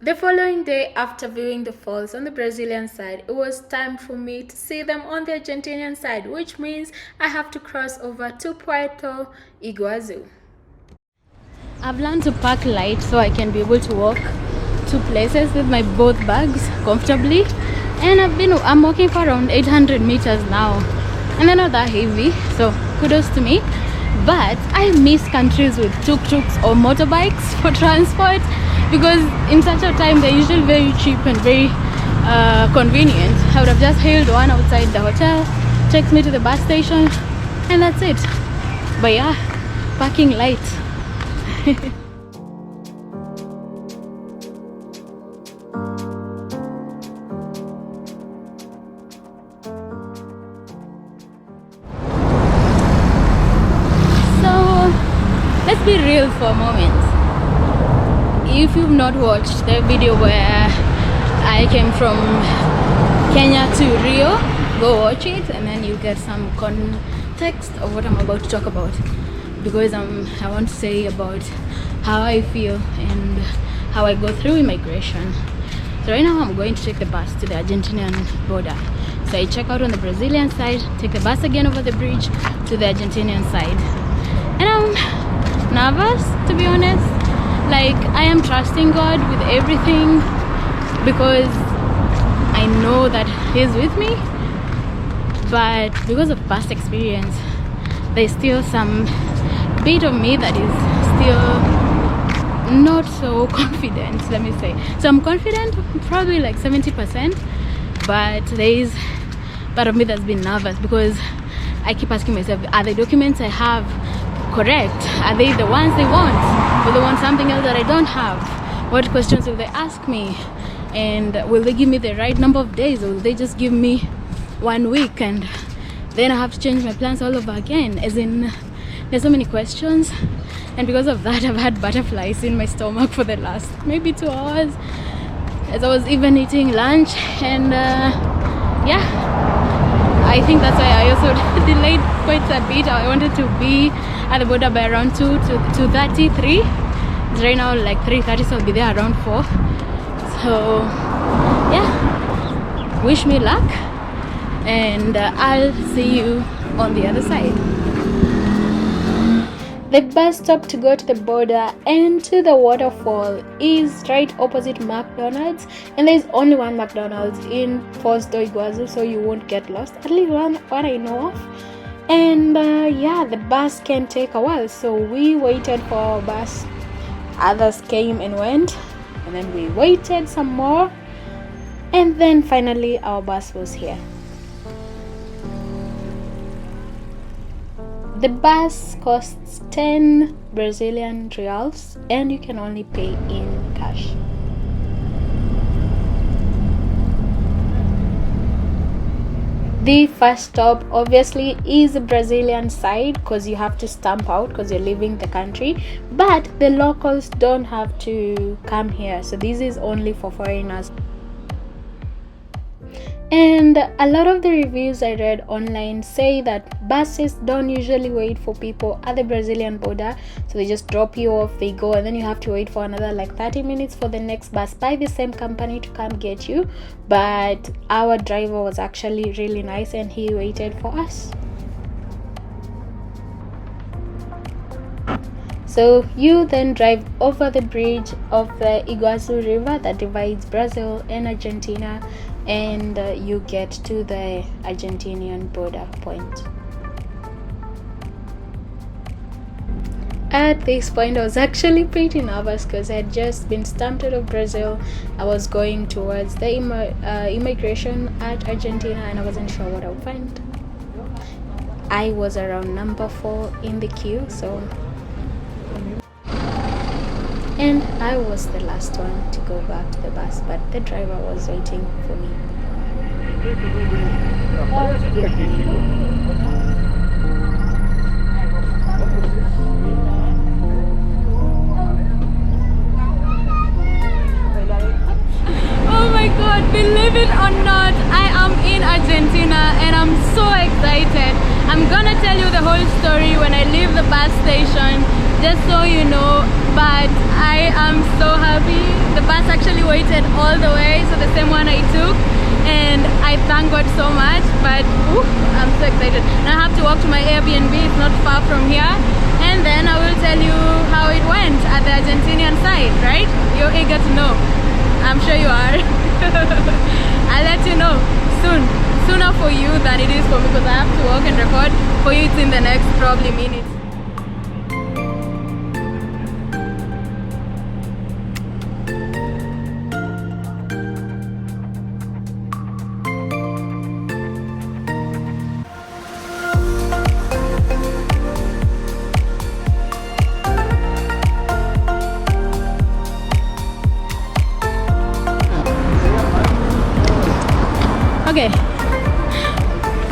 The following day, after viewing the falls on the Brazilian side, it was time for me to see them on the Argentinian side, which means I have to cross over to Puerto, Iguazu. I've learned to pack light so I can be able to walk to places with my both bags comfortably, and I'm walking for around 800 meters now, and they're not that heavy, so kudos to me. But I miss countries with tuk-tuks or motorbikes for transport, because in such a time they're usually very cheap and very convenient. I would have just hailed one outside the hotel, takes me to the bus station, and that's it. But yeah, parking light. So let's be real for a moment. If you've not watched the video where I came from Kenya to Rio, go watch it and then you get some context of what I'm about to talk about, because I want to say about how I feel and how I go through immigration. So right now I'm going to take the bus to the Argentinian border. So I check out on the Brazilian side, take the bus again over the bridge to the Argentinian side, and I'm nervous, to be honest. Like, I am trusting God with everything because I know that He's with me, but because of past experience, there's still some bit of me that is still not so confident, let me say. So I'm confident, probably like 70%, but there is part of me that's been nervous because I keep asking myself, are the documents I have correct? Are they the ones they want? Will they want something else that I don't have? What questions will they ask me? And will they give me the right number of days, or will they just give me 1 week and then I have to change my plans all over again? As in, there's so many questions, and because of that I've had butterflies in my stomach for the last maybe 2 hours as I was even eating lunch. And yeah, I think that's why I also delayed quite a bit. I wanted to be at the border by around 2:33. It's right now like 3:30, so I'll be there around 4. So yeah, wish me luck, and I'll see you on the other side. The bus stop to go to the border and to the waterfall is right opposite McDonald's, and there's only one McDonald's in Puerto Iguazu, so you won't get lost, at least one I know of. And yeah, the bus can take a while, so we waited for our bus. Others came and went, and then we waited some more, and then finally our bus was here. The bus costs 10 Brazilian reals, and you can only pay in cash. The first stop obviously is the Brazilian side, because you have to stamp out because you're leaving the country, but the locals don't have to come here, so this is only for foreigners. And a lot of the reviews I read online say that buses don't usually wait for people at the Brazilian border, so they just drop you off, they go, and then you have to wait for another like 30 minutes for the next bus by the same company to come get you. But our driver was actually really nice and he waited for us. So you then drive over the bridge of the Iguazu River that divides Brazil and Argentina, and you get to the Argentinian border point. At this point I was actually pretty nervous because I had just been stamped out of Brazil. I was going towards the immigration at Argentina, and I wasn't sure what I would find. I was around number 4 in the queue, and I was the last one to go back to the bus, but the driver was waiting for me. Oh my God, believe it or not, I am in Argentina and I'm so excited. I'm gonna tell you the whole story when I leave the bus station, just so you know, but I am so happy. The bus actually waited repeated all the way, so the same one I took, and I thank God so much. But I'm so excited. Now I have to walk to my Airbnb. It's not far from here, and then I will tell you how it went at the Argentinian side, right? You're eager to know. I'm sure you are. I'll let you know soon. Sooner for you than it is for me, because I have to walk and record. For you, it's in the next probably minutes.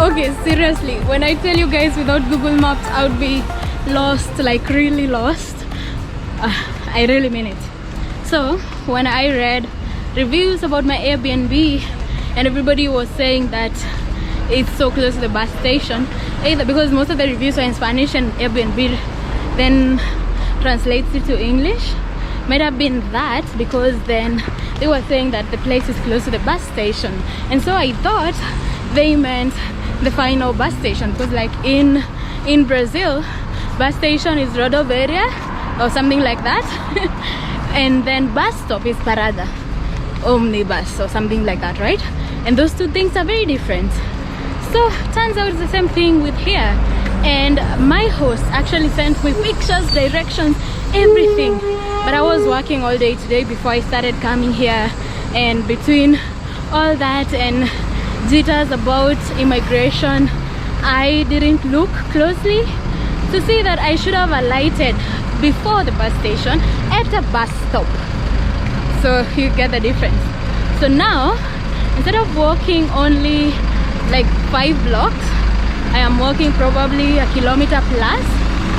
Okay, seriously, when I tell you guys, without Google Maps I would be lost, like really lost. I really mean it. So when I read reviews about my Airbnb, and everybody was saying that it's so close to the bus station, either because most of the reviews are in Spanish and Airbnb then translates it to English, might have been that, because then they were saying that the place is close to the bus station, and so I thought they meant the final bus station, because like in Brazil, bus station is rodoviária or something like that and then bus stop is parada, omnibus or something like that, right? And those two things are very different. So turns out it's the same thing with here. And my host actually sent me pictures, directions, everything, but I was working all day today before I started coming here, and between all that and jitters about immigration, I didn't look closely to see that I should have alighted before the bus station at a bus stop, so you get the difference. So now, instead of walking only like 5 blocks, I am walking probably a kilometer plus,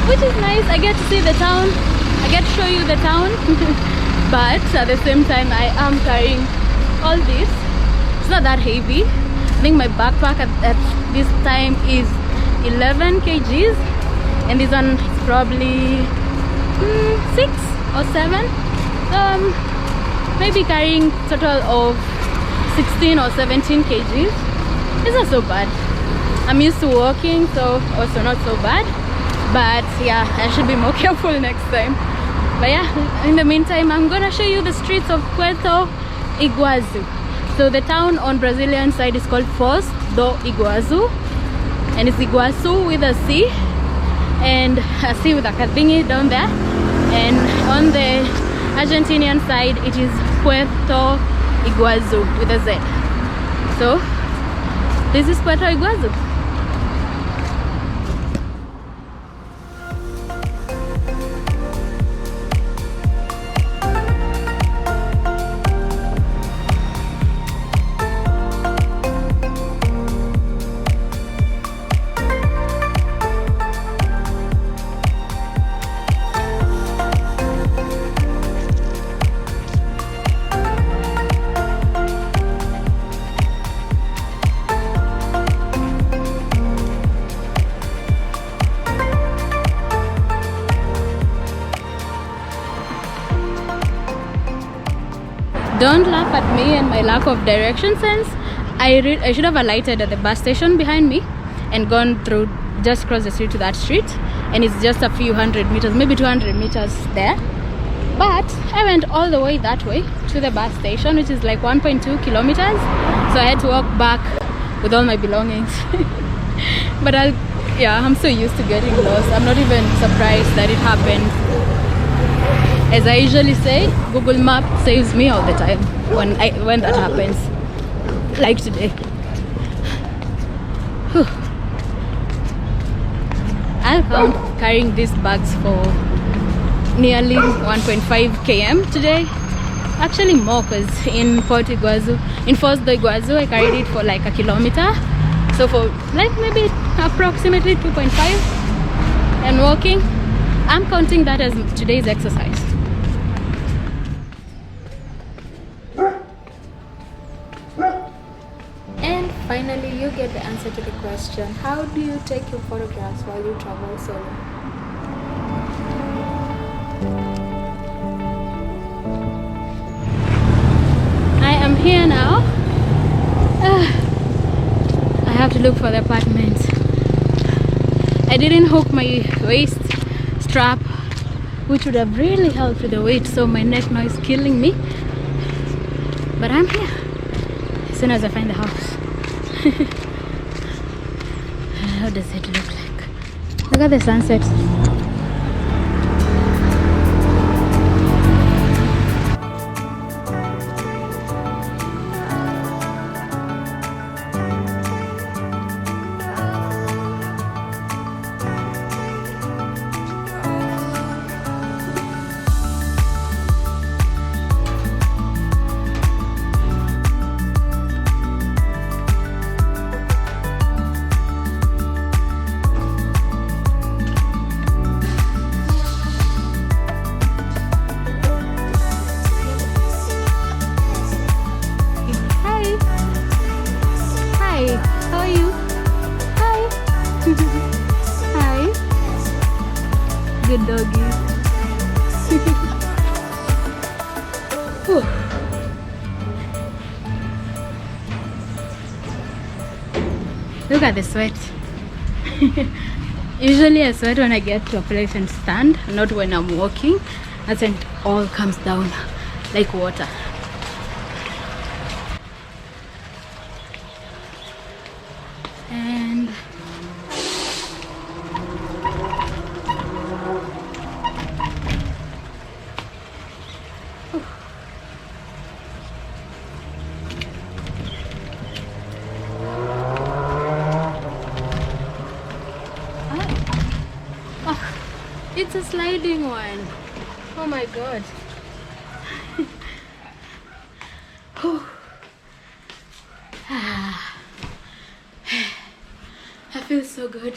which is nice. I get to see the town, I get to show you the town but at the same time I am carrying all this. It's not that heavy. I think my backpack at this time is 11 kgs, and this one is probably 6 or 7. Maybe carrying total of 16 or 17 kgs. It's not so bad. I'm used to walking, so also not so bad. But yeah, I should be more careful next time. But yeah, in the meantime, I'm gonna show you the streets of Puerto Iguazu. So the town on Brazilian side is called Foz do Iguazu, and it's Iguazu with a C, and a C with a thingy down there. And on the Argentinian side, it is Puerto Iguazu with a Z. So this is Puerto Iguazu. Don't laugh at me and my lack of direction sense. I should have alighted at the bus station behind me and gone through, just cross the street to that street, and it's just a few hundred meters, maybe 200 meters there. But I went all the way that way to the bus station, which is like 1.2 kilometers. So I had to walk back with all my belongings. But I'm so used to getting lost. I'm not even surprised that it happened. As I usually say, Google Maps saves me all the time when that happens, like today. Whew. I'll count carrying these bags for nearly 1.5 km today. Actually more, because in Foz do Iguazu I carried it for like a kilometer. So for like maybe approximately 2.5 and walking, I'm counting that as today's exercise. And finally, you get the answer to the question: how do you take your photographs while you travel solo? here now. I have to look for the apartment. I didn't hook my waist strap, which would have really helped with the weight, so my neck now is killing me. But I'm here as soon as I find the house. How does it look like? Look at the sunset. Good doggy. Look at the sweat. Usually I sweat when I get to a place and stand, not when I'm walking. That's when it all comes down like water. And it's a sliding one. Oh my god. I feel so good.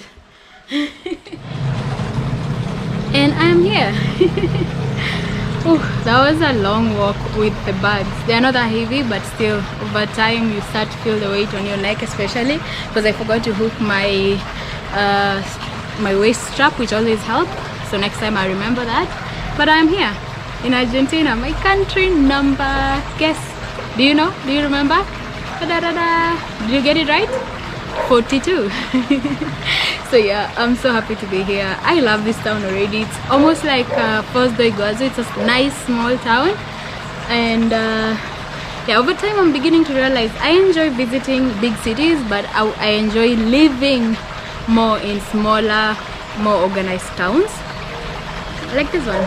And I'm here. Oh, that was a long walk with the bags. They're not that heavy, but still over time you start to feel the weight on your neck, especially because I forgot to hook my my waist strap, which always helps. So next time I remember that. But I'm here in Argentina, my country number. Guess? Do you know? Do you remember? Da-da-da-da. Did you get it right? 42. So yeah, I'm so happy to be here. I love this town already. It's almost like Puerto Iguazu. It's a nice small town, and yeah, over time I'm beginning to realize I enjoy visiting big cities, but I enjoy living more in smaller, more organized towns like this one.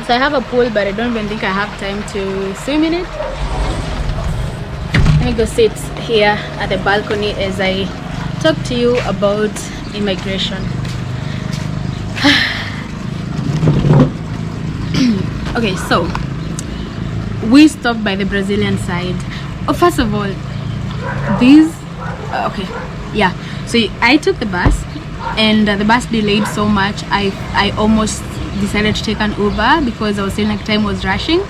So I have a pool, but I don't even think I have time to swim in it. Let me go sit here at the balcony as I talk to you about immigration. Okay, so we stopped by the Brazilian side. Oh, first of all, these okay, yeah, so I took the bus, and the bus delayed so much I almost decided to take an Uber because I was feeling like time was rushing.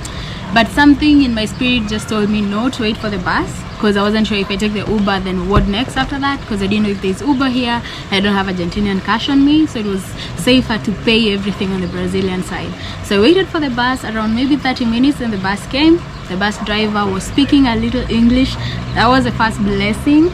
But something in my spirit just told me no, to wait for the bus, because I wasn't sure if I take the Uber then what next after that, because I didn't know if there's Uber here. I don't have Argentinian cash on me, so it was safer to pay everything on the Brazilian side. So I waited for the bus around maybe 30 minutes, and the bus came. The bus driver was speaking a little English. That was the first blessing,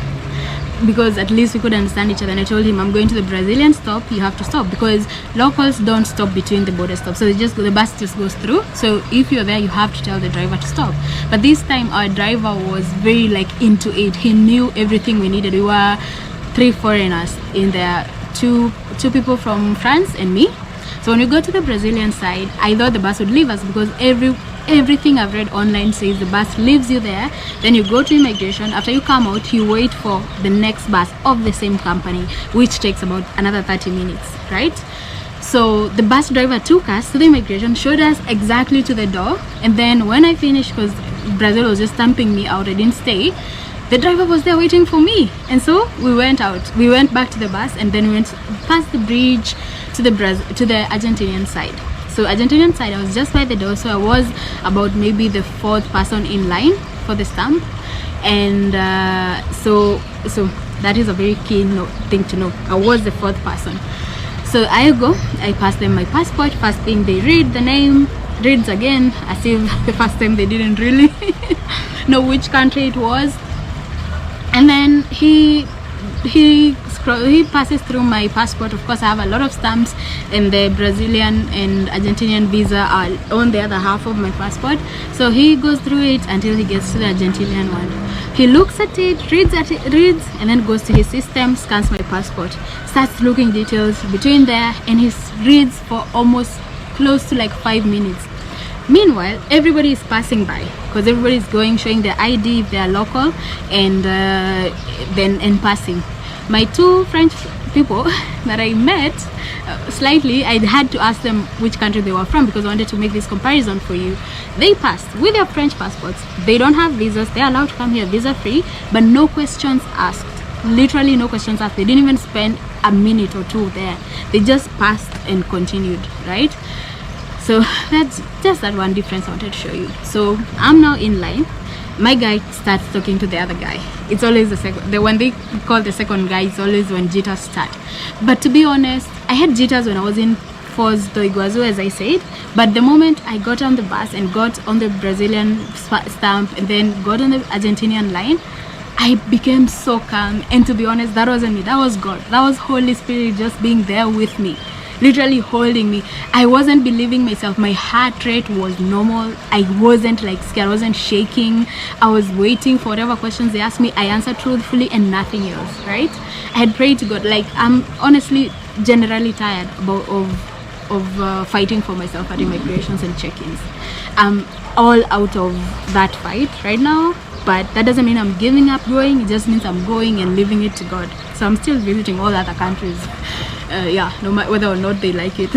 because at least we could understand each other. And I told him, I'm going to the Brazilian stop, you have to stop, because locals don't stop between the border stops, so the bus just goes through. So if you're there, you have to tell the driver to stop. But this time our driver was very like into it. He knew everything we needed. We were 3 foreigners in there, two people from France and me. So when we go to the Brazilian side, I thought the bus would leave us, because everything I've read online says the bus leaves you there, then you go to immigration. After you come out, you wait for the next bus of the same company, which takes about another 30 minutes, right? So the bus driver took us to the immigration, showed us exactly to the door, and then when I finished, because Brazil was just stamping me out, I didn't stay, the driver was there waiting for me. And so we went out, we went back to the bus, and then we went past the bridge to the Argentinian side. So Argentinian side, I was just by the door, so I was about maybe the 4th person in line for the stamp. And so that is a very key thing to know. I was the 4th person. So I pass them my passport. First thing, they read the name, reads again, as if the first time they didn't really. know which country it was. And then he passes through my passport. Of course, I have a lot of stamps, and the Brazilian and Argentinian visa are on the other half of my passport. So he goes through it until he gets to the Argentinian one. He looks at it, reads, and then goes to his system, scans my passport, starts looking details between there, and he reads for almost close to like 5 minutes. Meanwhile, everybody is passing by, because everybody is going, showing their ID if they are local, and then passing. My two French people that I met, slightly, I had to ask them which country they were from, because I wanted to make this comparison for you. They passed with their French passports. They don't have visas. They're allowed to come here visa free, but no questions asked. Literally no questions asked. They didn't even spend a minute or two there. They just passed and continued, right? So that's just that one difference I wanted to show you. So I'm now in line. My guy starts talking to the other guy. It's always the one they call the second guy, it's always when jitters start. But to be honest, I had jitters when I was in Puerto Iguazu, as I said. But the moment I got on the bus and got on the Brazilian stamp and then got on the Argentinian line, I became so calm. And to be honest, that wasn't me, that was God. That was Holy Spirit just being there with me, literally holding me. I wasn't believing myself. My heart rate was normal. I wasn't like scared. I wasn't shaking. I was waiting for whatever questions they asked me. I answered truthfully and nothing else, right? I had prayed to God. Like, I'm honestly generally tired of fighting for myself at immigrations and check-ins. I'm all out of that fight right now, but that doesn't mean I'm giving up going. It just means I'm going and leaving it to God. So I'm still visiting all other countries. Yeah, no matter whether or not they like it.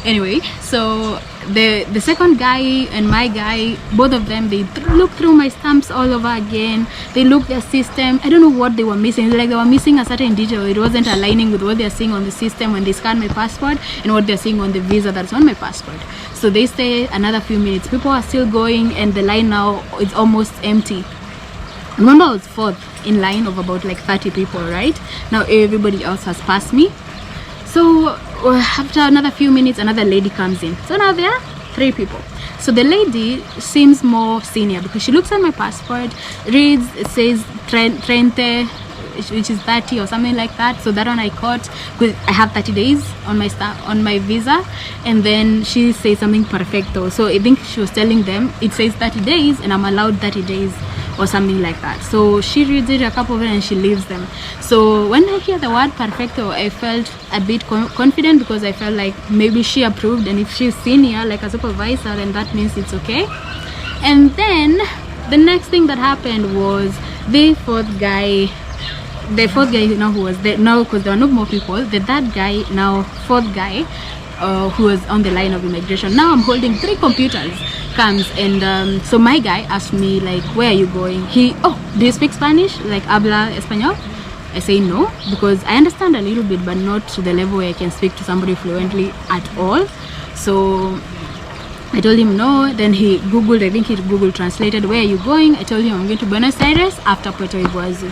Anyway, so the second guy and my guy, both of them, they look through my stamps all over again. They look their system. I don't know what they were missing. Like, they were missing a certain detail. It wasn't aligning with what they're seeing on the system when they scan my passport and what they're seeing on the visa that's on my passport. So they stay another few minutes. People are still going, and the line now is almost empty. Remember, I was fourth in line of about like 30 people, right? Now everybody else has passed me. So after another few minutes, another lady comes in. So now there are 3 people. So the lady seems more senior, because she looks at my passport, reads, it says Trente, which is 30 or something like that. So that one I caught, because I have 30 days on my visa. And then she says something perfecto. So I think she was telling them it says 30 days and I'm allowed 30 days or something like that. So she reads it, a couple of it, and she leaves them. So when I hear the word perfecto, I felt a bit confident, because I felt like maybe she approved, and if she's senior like a supervisor, then that means it's okay. And then the next thing that happened was the fourth guy, you know, who was there now, because there were no more people. The third guy, now fourth guy, who was on the line of immigration. Now I'm holding 3 computers, comes, and so my guy asked me, like, where are you going? Do you speak Spanish? Like, habla español? I say no, because I understand a little bit, but not to the level where I can speak to somebody fluently at all. So I told him no. Then he Googled, I think he Google translated, where are you going? I told him I'm going to Buenos Aires after Puerto Iguazu.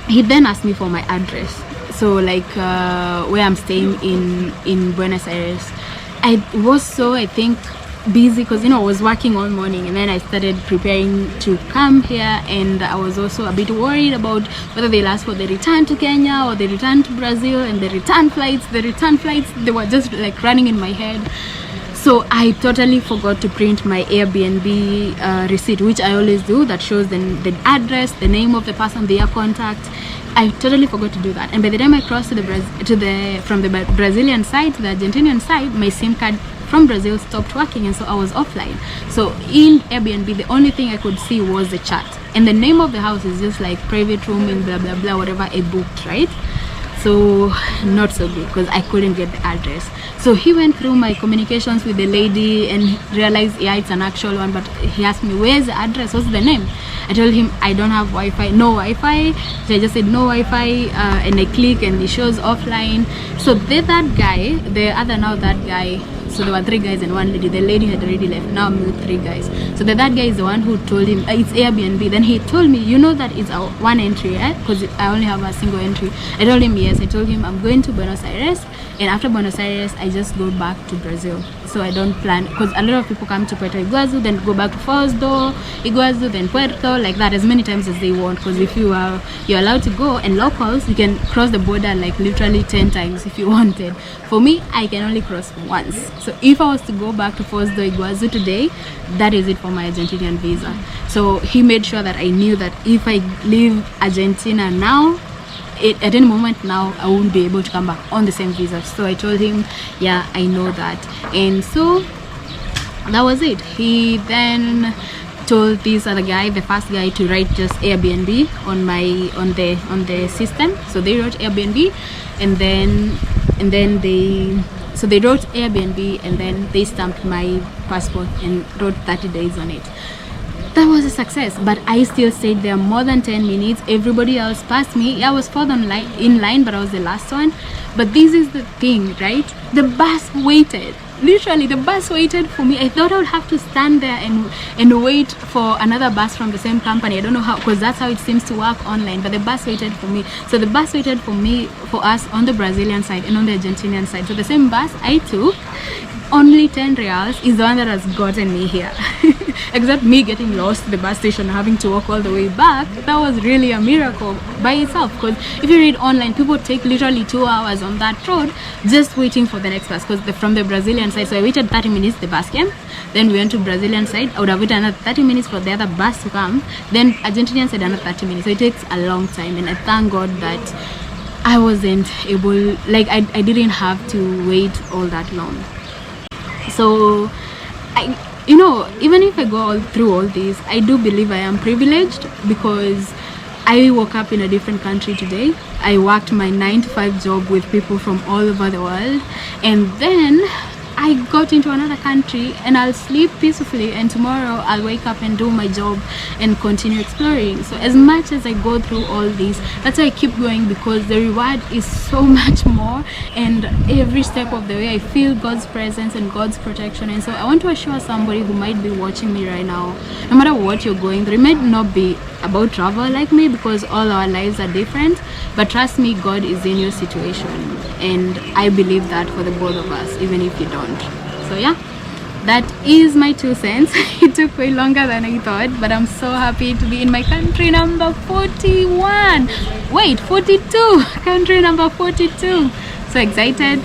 He then asked me for my address. So like where I'm staying in Buenos Aires. I was so, I think, busy, because, you know, I was working all morning, and then I started preparing to come here, and I was also a bit worried about whether they'll ask for the return to Kenya or the return to Brazil, and the return flights, they were just like running in my head. So I totally forgot to print my Airbnb receipt, which I always do, that shows the address, the name of the person, their contact. I totally forgot to do that. And by the time I crossed from the Brazilian side to the Argentinian side, my SIM card from Brazil stopped working, and so I was offline. So in Airbnb, the only thing I could see was the chat, and the name of the house is just like private room in blah blah blah, whatever I booked, right? So not so good, because I couldn't get the address. So he went through my communications with the lady and realized, yeah, it's an actual one, but he asked me, where's the address, what's the name? I told him I don't have Wi-Fi, no Wi-Fi. So I just said no Wi-Fi, and I click and it shows offline. So that guy, so there were 3 guys and 1 lady. The lady had already left. Now I'm with 3 guys. So that guy is the one who told him it's Airbnb. Then he told me, you know that it's our 1 entry, right? Because I only have a single entry. I told him yes. I told him I'm going to Buenos Aires, and after Buenos Aires I just go back to Brazil. so I don't plan, because a lot of people come to Puerto Iguazu, then go back to Iguazu, then Puerto, like that, as many times as they want. Because if you're allowed to go, and locals, you can cross the border like literally 10 times if you wanted. For me, I can only cross once. So if I was to go back to Iguazu today, that is it for my Argentinian visa. So he made sure that I knew that if I leave Argentina now, at any moment now, I won't be able to come back on the same visa. So I told him, yeah, I know that. And so that was it. He then told this other guy, the first guy, to write just Airbnb on the system. So they wrote Airbnb, and then they wrote Airbnb, and then they stamped my passport and wrote 30 days on it. That was a success, but I still stayed there more than 10 minutes. Everybody else passed me. I was fourth in line, but I was the last one. But this is the thing, right? The bus waited. Literally, the bus waited for me. I thought I would have to stand there and wait for another bus from the same company. I don't know how, because that's how it seems to work online. But the bus waited for me. So the bus waited for us on the Brazilian side and on the Argentinian side. So the same bus I took, only 10 reals, is the one that has gotten me here. Except me getting lost at the bus station, having to walk all the way back. That was really a miracle by itself, because if you read online, people take literally 2 hours on that road just waiting for the next bus, because from the Brazilian side. So I waited 30 minutes, the bus came. Then we went to Brazilian side. I would have waited another 30 minutes for the other bus to come. Then Argentinian side, another 30 minutes. So it takes a long time, and I thank God that I wasn't able, like I didn't have to wait all that long. So even if I go through all this, I do believe I am privileged, because I woke up in a different country today. I worked my 9-to-5 job with people from all over the world, and then I got into another country, and I'll sleep peacefully, and tomorrow I'll wake up and do my job and continue exploring. So as much as I go through all this, that's why I keep going, because the reward is so much more, and every step of the way I feel God's presence and God's protection. And so I want to assure somebody who might be watching me right now, no matter what you're going through, it might not be about travel like me, because all our lives are different, but trust me, God is in your situation, and I believe that for the both of us, even if you don't. So yeah, that is my 2 cents. It took way longer than I thought, but I'm so happy to be in my country number 41. Wait, 42. Country number 42. So excited.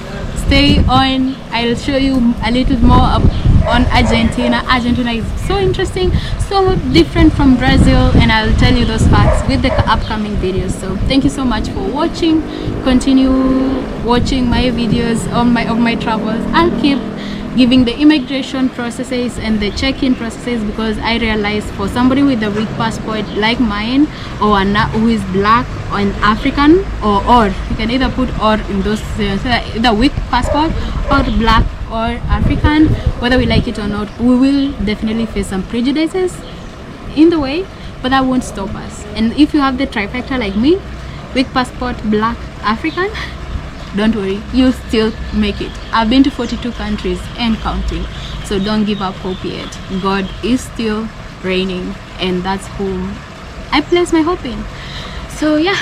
Stay on. I'll show you a little more on Argentina. Argentina is so interesting, so different from Brazil, and I'll tell you those facts with the upcoming videos. So thank you so much for watching. Continue watching my videos of my travels. I'll keep giving the immigration processes and the check-in processes, because I realized for somebody with a weak passport like mine, or who is black or an African, or you can either put or in those either weak passport or black or African, whether we like it or not, we will definitely face some prejudices in the way, but that won't stop us. And if you have the trifecta like me, weak passport, black, African, don't worry, you'll still make it. I've been to 42 countries and counting, so don't give up hope yet. God is still reigning, and that's whom I place my hope in. So yeah,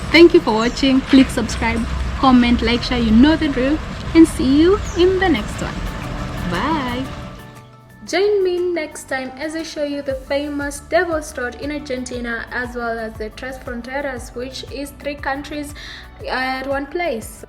thank you for watching. Click subscribe, comment, like, share, you know the drill, and see you in the next one. Bye. Join me next time as I show you the famous Devil's Road in Argentina, as well as the Tres Fronteras, which is 3 countries at one place.